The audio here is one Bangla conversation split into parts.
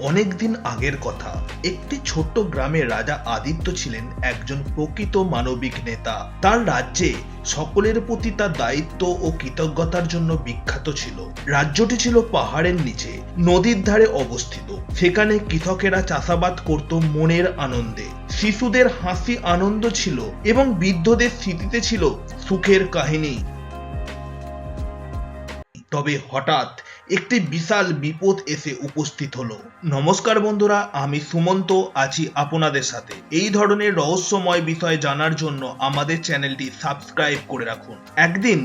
অনেকদিন আগের কথা। একটি ছোট্ট গ্রামে রাজা আদিত্য ছিলেন একজন প্রকৃত মানবিক নেতা। তার রাজ্যে সকলের প্রতি তার দায়িত্ব ও কৃতজ্ঞতার জন্য বিখ্যাত ছিল। রাজ্যটি ছিল পাহাড়ের নিচে নদীর ধারে অবস্থিত। সেখানে কৃষকেরা চাষাবাদ করত মনের আনন্দে। শিশুদের হাসি আনন্দ ছিল এবং বৃদ্ধদের স্মৃতিতে ছিল সুখের কাহিনী। তবে হঠাৎ একটি বিশাল বিপদ এসে উপস্থিত হলো। নমস্কার বন্ধুরা, আমি সুমন্ত আছি আপনাদের সাথে। এই ধরনের রহস্যময় বিষয় জানার জন্য আমাদের চ্যানেলটি সাবস্ক্রাইব করে রাখুন। একদিন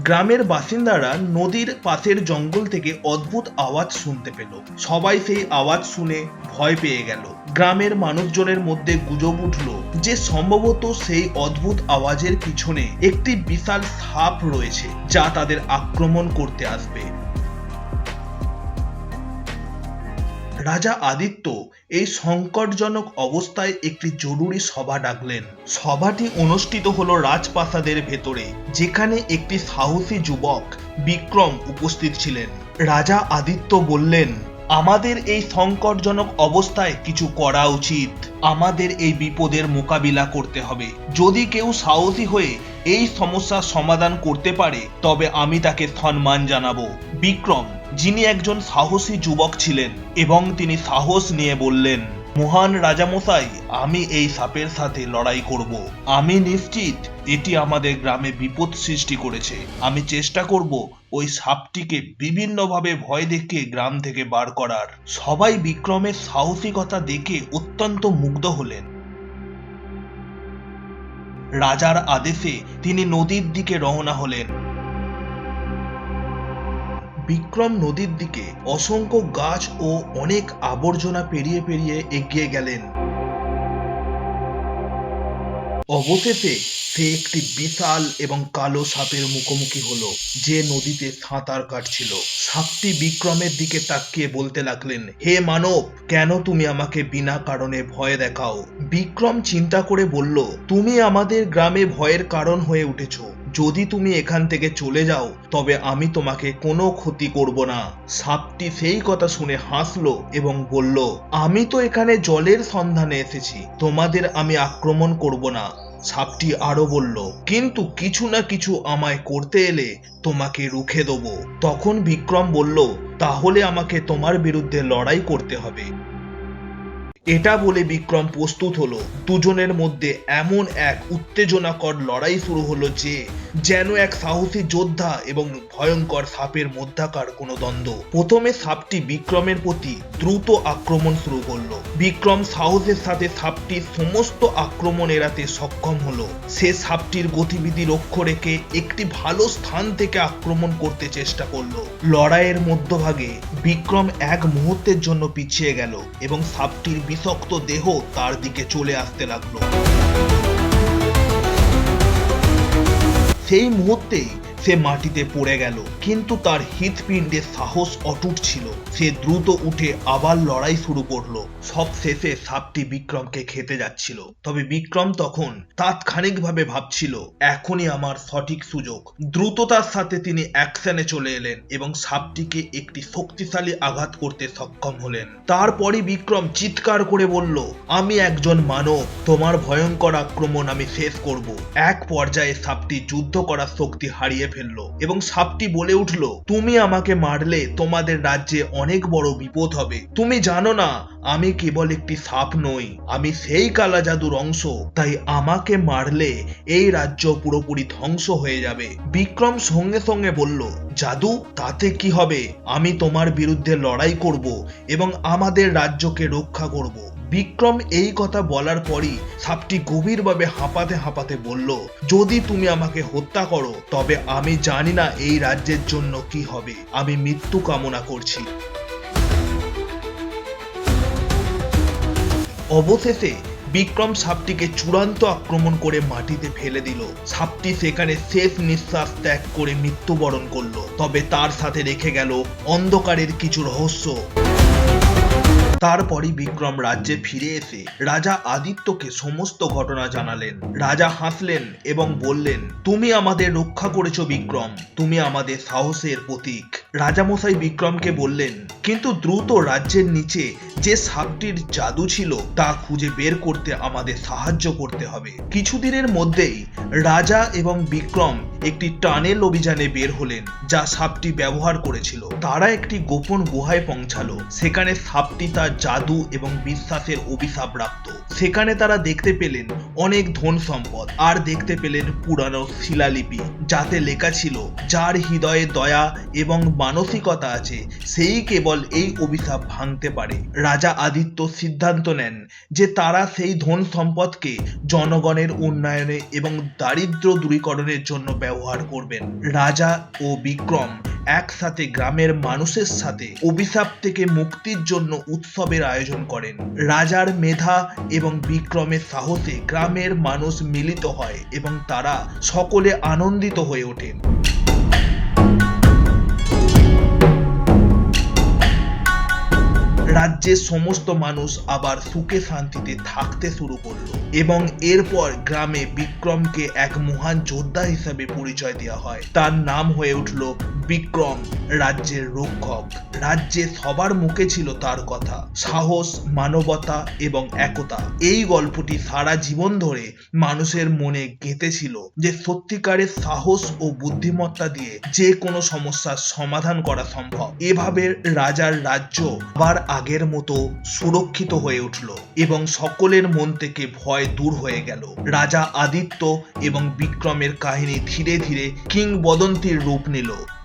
গ্রামের বাসিন্দারা নদীর পাশের জঙ্গল থেকে অদ্ভুত আওয়াজ শুনতে পেল। সবাই সেই আওয়াজ শুনে ভয় পেয়ে গেল। গ্রামের মানুষজনের মধ্যে গুজব উঠল যে সম্ভবত সেই অদ্ভুত আওয়াজের পিছনে একটি বিশাল সাপ রয়েছে যা তাদের আক্রমণ করতে আসবে। রাজা আদিত্য এই সংকটজনক অবস্থায় একটি জরুরি সভা ডাকলেন। সভাটি অনুষ্ঠিত হলো রাজপ্রাসাদের ভেতরে, যেখানে একটি সাহসী যুবক বিক্রম উপস্থিত ছিলেন। রাজা আদিত্য বললেন, আমাদের এই সংকটজনক অবস্থায় কিছু করা উচিত। আমাদের এই বিপদের মোকাবিলা করতে হবে। যদি কেউ সাহসী হয়ে এই সমস্যার সমাধান করতে পারে তবে আমি তাকে সম্মান জানাবো। বিক্রম, যিনি একজন সাহসী যুবক ছিলেন, এবং তিনি সাহস নিয়ে বললেন, মহান রাজামশাই, আমি এই সাপের সাথে লড়াই করব। আমি নিশ্চিত এটি আমাদের গ্রামে বিপদ সৃষ্টি করেছে। আমি চেষ্টা করব ওই সাপটিকে বিভিন্নভাবে ভয় দেখিয়ে গ্রাম থেকে বার করার। সবাই বিক্রমের সাহসিকতা দেখে অত্যন্ত মুগ্ধ হলেন। রাজার আদেশে তিনি নদীর দিকে রওনা হলেন। বিক্রম নদীর দিকে অসংখ্য গাছ ও অনেক আবর্জনা পেরিয়ে পেরিয়ে এগিয়ে গেলেন। অবশেষে সে একটি বিশাল এবং কালো সাপের মুখোমুখি হলো, যে নদীতে সাঁতার কাটছিল। সাপটি বিক্রমের দিকে তাকিয়ে বলতে লাগলেন, হে মানব, কেন তুমি আমাকে বিনা কারণে ভয় দেখাও? বিক্রম চিন্তা করে বলল, তুমি আমাদের গ্রামে ভয়ের কারণ হয়ে উঠেছো। যদি তুমি এখান থেকে চলে যাও তবে আমি তোমাকে কোনো ক্ষতি করব না। সাপটি সেই কথা শুনে হাসলো এবং বলল, আমি তো এখানে জলের সন্ধানে এসেছি, তোমাদের আমি আক্রমণ করব না। সাপটি আরো বলল, কিন্তু কিছু না কিছু আমায় করতে এলে তোমাকে রুখে দেবো। তখন বিক্রম বলল, তাহলে আমাকে তোমার বিরুদ্ধে লড়াই করতে হবে। এটা বলে বিক্রম প্রস্তুত হলো। দুজনের মধ্যে এমন এক উত্তেজনাকর লড়াই শুরু হলো যে যেন এক সাহসী যোদ্ধা এবং ভয়ঙ্কর সাপের মধ্যকার কোনো দ্বন্দ্ব। প্রথমে সাপটি বিক্রমের প্রতি দ্রুত আক্রমণ শুরু করলো। বিক্রম সাহসের সাথে সাপটির সমস্ত আক্রমণ এড়াতে সক্ষম হলো। সে সাপটির গতিবিধি লক্ষ্য রেখে একটি ভালো স্থান থেকে আক্রমণ করতে চেষ্টা করলো। লড়াইয়ের মধ্যভাগে বিক্রম এক মুহূর্তের জন্য পিছিয়ে গেল এবং সাপটির বিষাক্ত দেহ তার দিকে চলে আসতে লাগলো। সেই মুহূর্তেই সে মাটিতে পড়ে গেল, কিন্তু তার হৃৎপিণ্ডে সাহস অটুট ছিল। সে দ্রুত উঠে আবার লড়াই শুরু করলো। সব শেষে সাপটি বিক্রমকে খেতে যাচ্ছিল। তবে বিক্রম তখন তাৎক্ষণিকভাবে ভাবছিল, এখনই আমার সঠিক সুযোগ। দ্রুততার সাথে তিনি অ্যাকশনে চলে এলেন এবং সাপটিকে একটি শক্তিশালী আঘাত করতে সক্ষম হলেন। তারপরই বিক্রম চিৎকার করে বলল, আমি একজন মানব, তোমার ভয়ঙ্কর আক্রমণ আমি শেষ করব। এক পর্যায়ে সাপটি যুদ্ধ করার শক্তি হারিয়ে ফেললো এবং সাপটি বলে উঠল, তুমি আমাকে মারলে তোমাদের রাজ্যে অনেক বড় বিপদ হবে। তুমি জানো না আমি কেবল একটি সাপ নই, আমি সেই কালা জাদুর অংশ। তাই আমাকে মারলে এই রাজ্য পুরোপুরি ধ্বংস হয়ে যাবে। বিক্রম সঙ্গে সঙ্গে বলল, জাদু? তাতে কি হবে? আমি তোমার বিরুদ্ধে লড়াই করব এবং আমাদের রাজ্যকে রক্ষা করব। বিক্রম এই কথা বলার পরই সাপটি গভীরভাবে হাঁপাতে হাঁপাতে বলল, যদি তুমি আমাকে হত্যা করো তবে আমি জানি না এই রাজ্যের জন্য কি হবে। আমি মৃত্যু কামনা করছি। অবশেষে বিক্রম সাপটিকে চূড়ান্ত আক্রমণ করে মাটিতে ফেলে দিল। সাপটি সেখানে শেষ নিঃশ্বাস ত্যাগ করে মৃত্যুবরণ করলো। তবে তার সাথে রেখে গেল অন্ধকারের কিছু রহস্য। তারপরই বিক্রম রাজ্যে ফিরে এসে রাজা আদিত্যকে সমস্ত ঘটনা জানালেন। রাজা হাসলেন এবং বললেন, তুমি আমাদের রক্ষা করেছো বিক্রম, তুমি আমাদের সাহসের প্রতীক। রাজামশাই বিক্রমকে বললেন, কিন্তু দ্রুত রাজ্যের নিচে যে সাপটির জাদু ছিল তা খুঁজে বের করতে আমাদের সাহায্য করতে হবে। কিছুদিনের মধ্যেই রাজা এবং বিক্রম একটি টানেল অভিযানে বের হলেন যা সাপটি ব্যবহার করেছিল। তারা একটি গোপন গুহায় পৌঁছালো। সেখানে সাপটি তার জাদু এবং বিশ্বাসের অভিশাপ রাখত। সেখানে তারা দেখতে পেলেন অনেক ধন সম্পদ আর দেখতে পেলেন পুরানো শিলালিপি যাতে লেখা ছিল, যার হৃদয়ে দয়া এবং মানসিকতা আছে সেই কেবল এই অভিশাপ ভাঙতে পারে। রাজা আদিত্য সিদ্ধান্ত নেন যে তারা সেই ধন সম্পদকে জনগণের উন্নয়নে এবং দারিদ্র্য দূরীকরণের জন্য ব্যবহার করবেন। রাজা ও বিক্রম একসাথে গ্রামের মানুষের সাথে অভিশাপ থেকে মুক্তির জন্য উৎসবের আয়োজন করেন। রাজার মেধা এবং বিক্রমের সাহসে গ্রামের মানুষ মিলিত হয় এবং তারা সকলে আনন্দিত হয়ে ওঠেন। রাজ্যের সমস্ত মানুষ আবার সুখে শান্তিতে থাকতে শুরু করলো এবং এরপর গ্রামে বিক্রমকে এক মহান যোদ্ধা হিসাবে পরিচয় দেওয়া হয়। তার নাম হয়ে উঠল বিক্রম, রাজ্যের রক্ষক। রাজ্যে সবার মুখে ছিল তার কথা, সাহস, মানবতা এবং একতা। এই গল্পটি সারা জীবন ধরে মানুষের মনে গেঁথেছিল যে সত্যিকারের সাহস ও বুদ্ধিমত্তা দিয়ে যে কোনো সমস্যার সমাধান করা সম্ভব। এভাবে রাজার রাজ্য আবার আগের মতো সুরক্ষিত হয়ে উঠল এবং সকলের মন থেকে ভয় দূর হয়ে গেল। রাজা আদিত্য এবং বিক্রমের কাহিনী ধীরে ধীরে কিংবদন্তির রূপ নিল।